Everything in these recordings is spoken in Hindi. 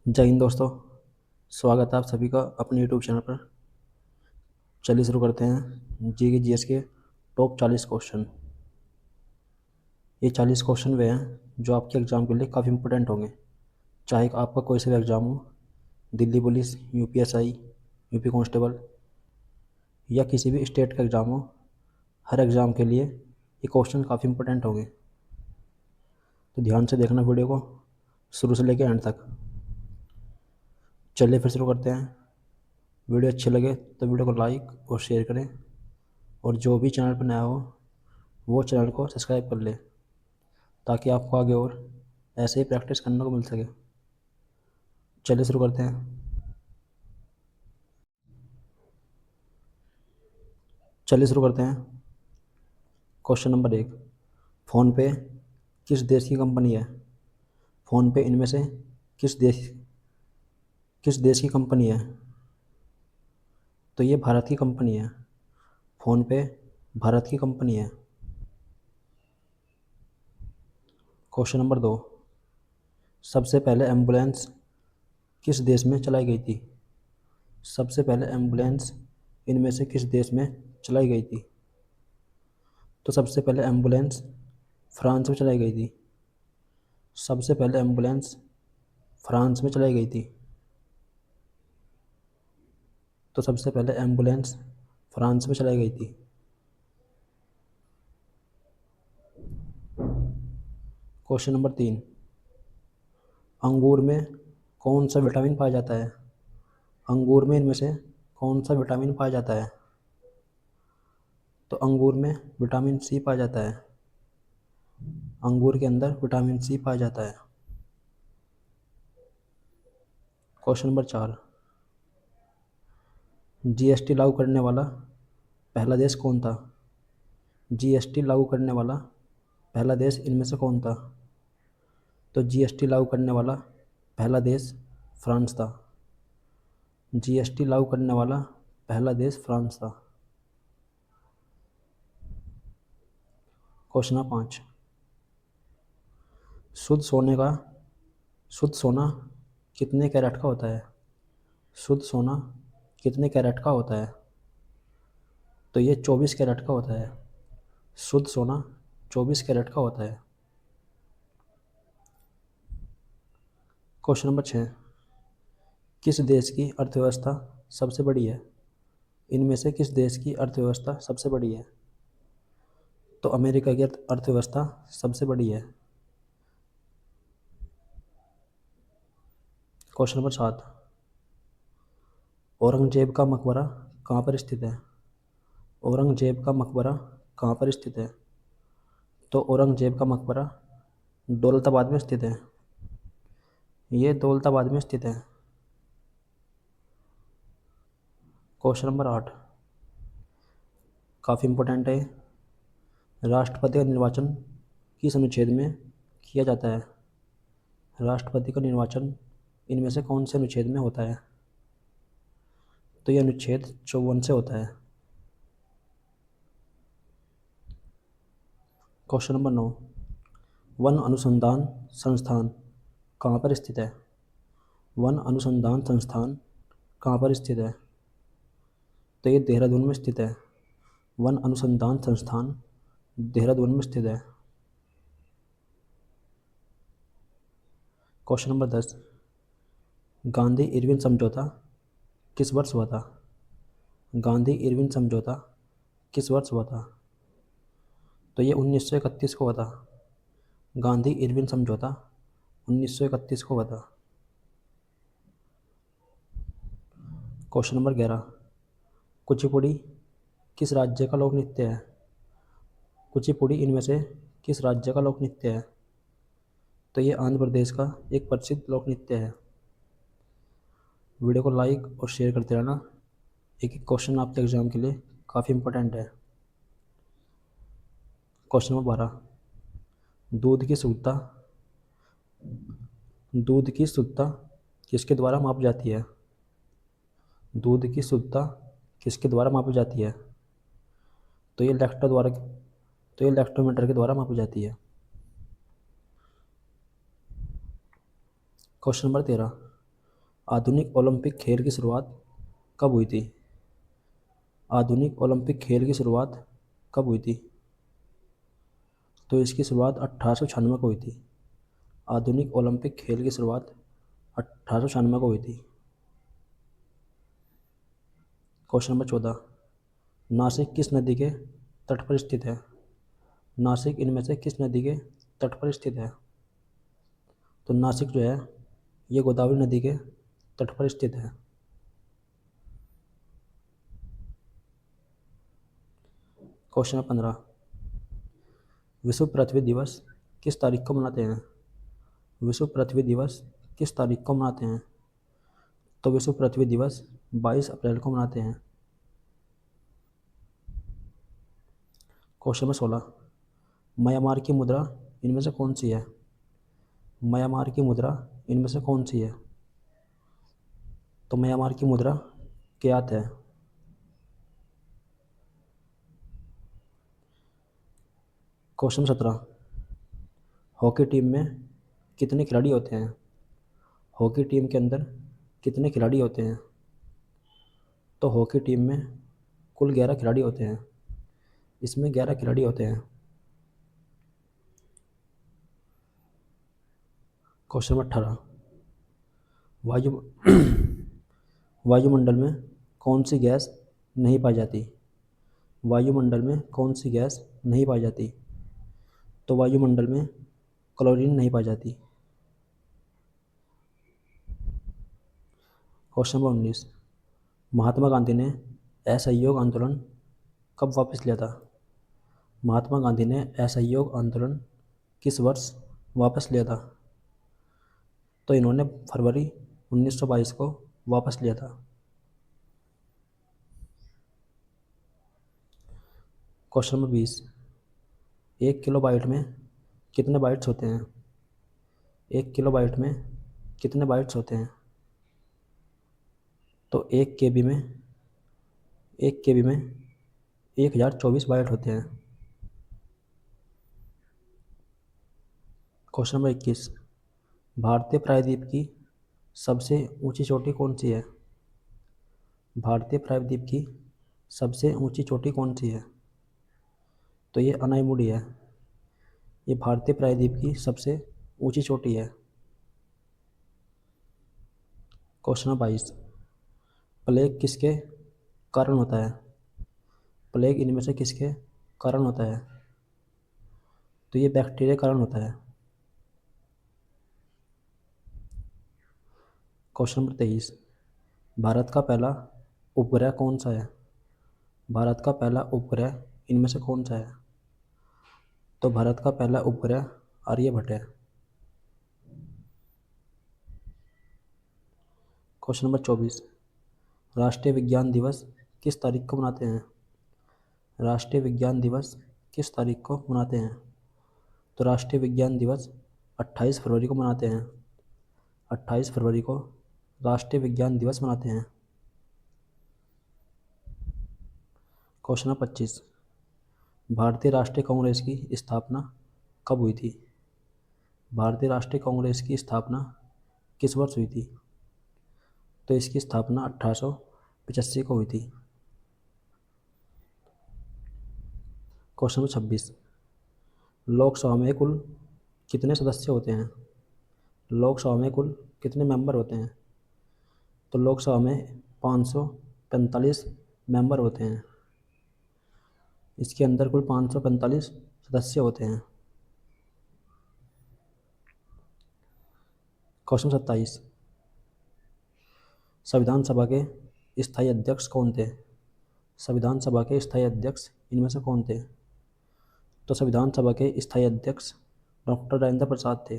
जय हिंद दोस्तों। स्वागत है आप सभी का अपने यूट्यूब चैनल पर। चलिए शुरू करते हैं जी के जीएस के टॉप 40 क्वेश्चन। ये 40 क्वेश्चन वे हैं जो आपके एग्ज़ाम के लिए काफ़ी इंपॉर्टेंट होंगे। चाहे आपका कोई सा भी एग्ज़ाम हो, Delhi police, UPSI, UP constable या किसी भी स्टेट का एग्ज़ाम हो, हर एग्ज़ाम के लिए ये क्वेश्चन काफ़ी इंपॉर्टेंट होंगे। तो ध्यान से देखना वीडियो को शुरू से लेकर एंड तक। चलिए फिर शुरू करते हैं। वीडियो अच्छी लगे तो वीडियो को लाइक और शेयर करें, और जो भी चैनल पर नया हो वो चैनल को सब्सक्राइब कर ले, ताकि आपको आगे और ऐसे ही प्रैक्टिस करने को मिल सके। चलिए शुरू करते हैं। Question number 1। फ़ोनपे किस देश की कंपनी है? फ़ोनपे इनमें से किस देश की कंपनी है? तो ये भारत की कंपनी है। फ़ोनपे भारत की कंपनी है। Question number 2। सबसे पहले एम्बुलेंस किस देश में चलाई गई थी? सबसे पहले एम्बुलेंस इनमें से किस देश में चलाई गई थी? तो सबसे पहले एम्बुलेंस फ्रांस में चलाई गई थी। सबसे पहले एम्बुलेंस फ्रांस में चलाई गई थी। तो सबसे पहले एम्बुलेंस फ्रांस में चलाई गई थी। Question number 3। अंगूर में कौन सा विटामिन पाया जाता है? अंगूर में इनमें से कौन सा विटामिन पाया जाता है? तो अंगूर में विटामिन सी पाया जाता है। अंगूर के अंदर विटामिन सी पाया जाता है। Question number 4। जीएसटी लागू करने वाला पहला देश कौन था? जीएसटी लागू करने वाला पहला देश इनमें से कौन था? तो जीएसटी लागू करने वाला पहला देश फ्रांस था। जीएसटी लागू करने वाला पहला देश फ्रांस था। Question number 5। शुद्ध सोना कितने कैरेट का होता है? शुद्ध सोना कितने कैरेट का होता है? तो ये 24 कैरेट का होता है। शुद्ध सोना 24 कैरेट का होता है। Question number 6। किस देश की अर्थव्यवस्था सबसे बड़ी है? इनमें से किस देश की अर्थव्यवस्था सबसे बड़ी है? तो अमेरिका की अर्थव्यवस्था सबसे बड़ी है। Question number 7। औरंगजेब का मकबरा कहाँ पर स्थित है? औरंगजेब का मकबरा कहाँ पर स्थित है? तो औरंगजेब का मकबरा दौलताबाद में स्थित है। ये दौलताबाद में स्थित है। क्वेश्चन नंबर 8 काफ़ी इंपॉर्टेंट है। राष्ट्रपति का निर्वाचन किस अनुच्छेद में किया जाता है? राष्ट्रपति का निर्वाचन इनमें से कौन से अनुच्छेद में होता है? तो यह अनुच्छेद 54 से होता है। Question number 9। वन अनुसंधान संस्थान कहाँ पर स्थित है? वन अनुसंधान संस्थान कहाँ पर स्थित है? तो ये देहरादून में स्थित है। वन अनुसंधान संस्थान देहरादून में स्थित है। Question number 10। गांधी इरविन समझौता किस वर्ष हुआ था? गांधी इरविन समझौता किस वर्ष हुआ था? तो ये 1931 को हुआ था। गांधी इरविन समझौता 1931 को हुआ था। Question number 11। कुचिपुड़ी किस राज्य का लोक नृत्य है? कुचिपुड़ी इनमें से किस राज्य का लोक नृत्य है? तो ये आंध्र प्रदेश का एक प्रसिद्ध लोक नृत्य है। वीडियो को लाइक और शेयर करते रहना। एक एक क्वेश्चन आपके एग्जाम के लिए काफ़ी इंपॉर्टेंट है। Question number 12। दूध की शुद्धता दूध की शुद्धता किसके द्वारा मापी जाती है? दूध की शुद्धता किसके द्वारा मापी जाती है? तो ये लैक्टोमीटर के द्वारा मापी जाती है। Question number 13। आधुनिक ओलंपिक खेल की शुरुआत कब हुई थी? आधुनिक ओलंपिक खेल की शुरुआत कब हुई थी? तो इसकी शुरुआत 1896 को हुई थी। आधुनिक ओलंपिक खेल की शुरुआत 1896 को हुई थी। क्वेश्चन नंबर 14, नासिक किस नदी के तट पर स्थित है? नासिक इनमें से किस नदी के तट पर स्थित है? तो नासिक जो है ये गोदावरी नदी के तट पर स्थित है। क्वेश्चन नंबर 15, विश्व पृथ्वी दिवस किस तारीख को मनाते हैं? विश्व पृथ्वी दिवस किस तारीख को मनाते हैं? तो विश्व पृथ्वी दिवस 22 अप्रैल को मनाते हैं। क्वेश्चन नंबर 16, म्यांमार की मुद्रा इनमें से कौन सी है? म्यांमार की मुद्रा इनमें से कौन सी है? तो म्यांमार की मुद्रा क्यात है। क्वेश्चन 17, हॉकी टीम में कितने खिलाड़ी होते हैं? हॉकी टीम के अंदर कितने खिलाड़ी होते हैं? तो हॉकी टीम में कुल 11 खिलाड़ी होते हैं। इसमें 11 खिलाड़ी होते हैं। क्वेश्चन नंबर 18, वायु वायुमंडल में कौन सी गैस नहीं पाई जाती? वायुमंडल में कौन सी गैस नहीं पाई जाती? तो वायुमंडल में क्लोरीन नहीं पाई जाती। क्वेश्चन नंबर 19, महात्मा गांधी ने असहयोग आंदोलन कब वापस लिया था? महात्मा गांधी ने असहयोग आंदोलन किस वर्ष वापस लिया था? तो इन्होंने फरवरी 1922 को वापस लिया था। क्वेश्चन नंबर 20, 1 किलोबाइट में कितने बाइट्स होते हैं? 1 किलोबाइट में कितने बाइट्स होते हैं? तो 1 KB में 1024 बाइट होते हैं। क्वेश्चन नंबर 21, भारतीय प्रायद्वीप की सबसे ऊंची चोटी कौन सी है? भारतीय प्रायद्वीप की सबसे ऊंची चोटी कौन सी है? तो ये अनाईमुडी है। ये भारतीय प्रायद्वीप की सबसे ऊंची चोटी है। क्वेश्चन नंबर 22, प्लेग किसके कारण होता है? प्लेग इनमें से किसके कारण होता है? तो ये बैक्टीरिया के कारण होता है। क्वेश्चन नंबर 23, भारत का पहला उपग्रह कौन सा है? भारत का पहला उपग्रह इनमें से कौन सा है? तो भारत का पहला उपग्रह आर्यभट्ट है। क्वेश्चन नंबर 24, राष्ट्रीय विज्ञान दिवस किस तारीख को मनाते हैं? राष्ट्रीय विज्ञान दिवस किस तारीख को मनाते हैं? तो राष्ट्रीय विज्ञान दिवस 28 फरवरी को मनाते हैं। 28 फरवरी को राष्ट्रीय विज्ञान दिवस मनाते हैं। क्वेश्चन नंबर 25, भारतीय राष्ट्रीय कांग्रेस की स्थापना कब हुई थी? भारतीय राष्ट्रीय कांग्रेस की स्थापना किस वर्ष हुई थी? तो इसकी स्थापना 1885 को हुई थी। क्वेश्चन नंबर 26, लोकसभा में कुल कितने सदस्य होते हैं? लोकसभा में कुल कितने मेंबर होते हैं? तो लोकसभा में 545 मेंबर होते हैं। इसके अंदर कुल 545 सदस्य होते हैं। क्वेश्चन 27, संविधान सभा के स्थायी अध्यक्ष कौन थे? संविधान सभा के स्थायी अध्यक्ष इनमें से कौन थे? तो संविधान सभा के स्थायी अध्यक्ष डॉक्टर राजेंद्र प्रसाद थे।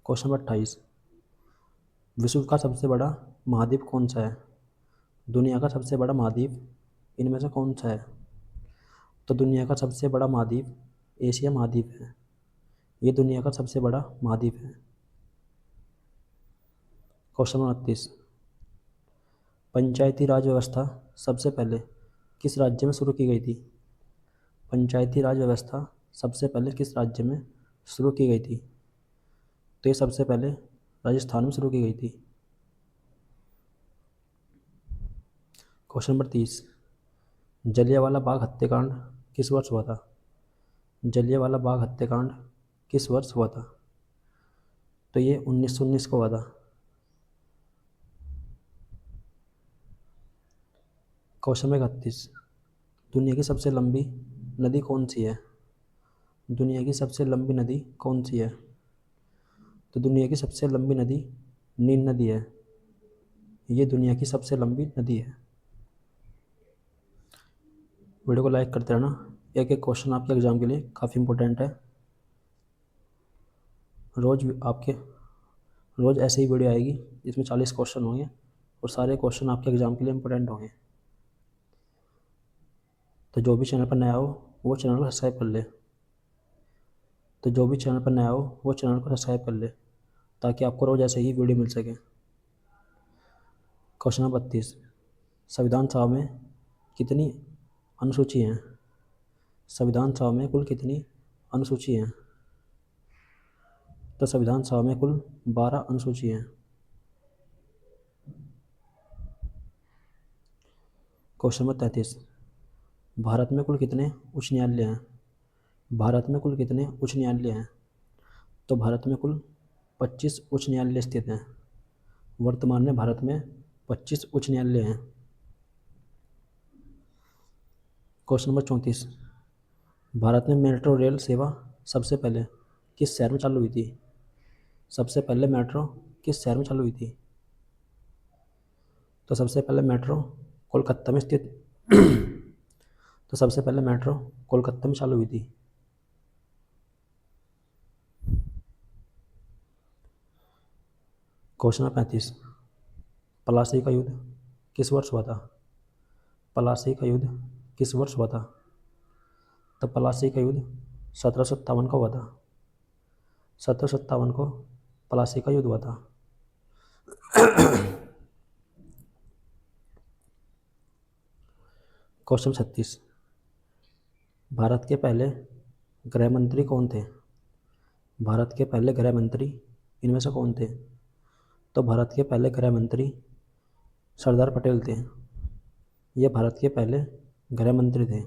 क्वेश्चन नंबर 28, विश्व का सबसे बड़ा महाद्वीप कौन सा है? दुनिया का सबसे बड़ा महाद्वीप इनमें से कौन सा है? तो दुनिया का सबसे बड़ा महाद्वीप एशिया महाद्वीप है। ये दुनिया का सबसे बड़ा महाद्वीप है। क्वेश्चन नंबर 29, पंचायती राज व्यवस्था सबसे पहले किस राज्य में शुरू की गई थी? पंचायती राज व्यवस्था सबसे पहले किस राज्य में शुरू की गई थी? तो ये सबसे पहले राजस्थान में शुरू की गई थी। क्वेश्चन नंबर 30, जलियांवाला बाग हत्याकांड किस वर्ष हुआ था? जलियांवाला बाग हत्याकांड किस वर्ष हुआ था? तो ये 1919 को हुआ था। क्वेश्चन नंबर 31, दुनिया की सबसे लंबी नदी कौन सी है? दुनिया की सबसे लंबी नदी कौन सी है? तो दुनिया की सबसे लंबी नदी नील नदी है। ये दुनिया की सबसे लंबी नदी है। वीडियो को लाइक करते रहना, एक एक क्वेश्चन आपके एग्जाम के लिए काफ़ी इंपॉर्टेंट है। रोज़ ऐसे ही वीडियो आएगी जिसमें 40 क्वेश्चन होंगे और सारे क्वेश्चन आपके एग्जाम के लिए इंपॉर्टेंट होंगे। तो जो भी चैनल पर नया हो वो चैनल को सब्सक्राइब कर ले। ताकि आपको रोज़ ऐसे ही वीडियो मिल सके। क्वेश्चन नंबर 32, संविधान सभा में कितनी अनुसूची हैं? संविधान सभा में कुल कितनी अनुसूची हैं? तो संविधान सभा में कुल 12 अनुसूची हैं। क्वेश्चन नंबर 33, भारत में कुल कितने उच्च न्यायालय हैं? भारत में कुल कितने उच्च न्यायालय हैं? तो भारत में कुल 25 उच्च न्यायालय स्थित हैं। वर्तमान में भारत में 25 उच्च न्यायालय हैं। क्वेश्चन नंबर 34, भारत में मेट्रो रेल सेवा सबसे पहले किस शहर में चालू हुई थी? सबसे पहले मेट्रो किस शहर में चालू हुई थी? तो सबसे पहले मेट्रो कोलकाता में स्थित तो सबसे पहले मेट्रो कोलकाता में चालू हुई थी। क्वेश्चन नंबर 35, प्लासी का युद्ध किस वर्ष हुआ था? प्लासी का युद्ध किस वर्ष हुआ था? तो प्लासी का युद्ध 1757 को हुआ था। 1757 को प्लासी का युद्ध हुआ था। क्वेश्चन 36, भारत के पहले गृह मंत्री कौन थे? भारत के पहले गृह मंत्री इनमें से कौन थे? तो भारत के पहले गृह मंत्री सरदार पटेल थे। ये भारत के पहले गृह मंत्री थे।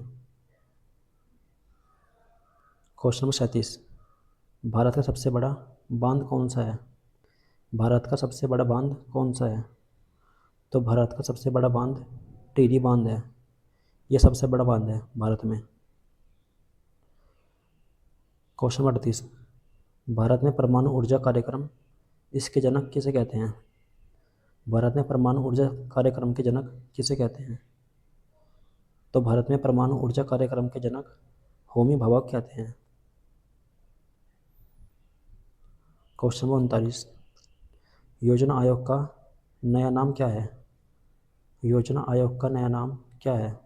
क्वेश्चन नंबर 37, भारत का सबसे बड़ा बांध कौन सा है? भारत का सबसे बड़ा बांध कौन सा है? तो भारत का सबसे बड़ा बांध टिहरी बांध है। यह सबसे बड़ा बांध है भारत में। क्वेश्चन नंबर 38, भारत में परमाणु ऊर्जा कार्यक्रम इसके जनक किसे कहते हैं? भारत में परमाणु ऊर्जा कार्यक्रम के जनक किसे कहते हैं? तो भारत में परमाणु ऊर्जा कार्यक्रम के जनक होमी भाभा कहते हैं। क्वेश्चन नंबर 39, योजना आयोग का नया नाम क्या है? योजना आयोग का नया नाम क्या है?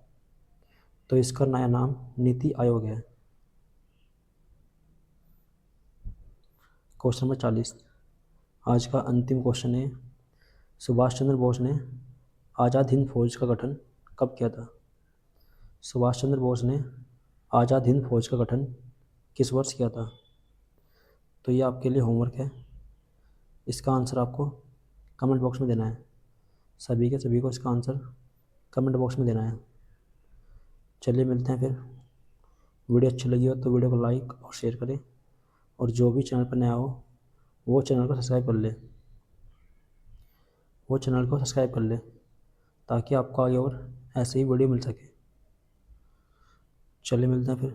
तो इसका नया नाम नीति आयोग है। क्वेश्चन नंबर 40, आज का अंतिम क्वेश्चन है, सुभाष चंद्र बोस ने आज़ाद हिंद फौज का गठन कब किया था? सुभाष चंद्र बोस ने आज़ाद हिंद फौज का गठन किस वर्ष किया था? तो ये आपके लिए होमवर्क है। इसका आंसर आपको कमेंट बॉक्स में देना है। सभी के सभी को इसका आंसर कमेंट बॉक्स में देना है। चलिए मिलते हैं फिर। वीडियो अच्छी लगी हो तो वीडियो को लाइक और शेयर करें, और जो भी चैनल पर नया हो वो चैनल को सब्सक्राइब कर ले, ताकि आपको आगे और ऐसे ही वीडियो मिल सके। चलिए मिलते हैं फिर।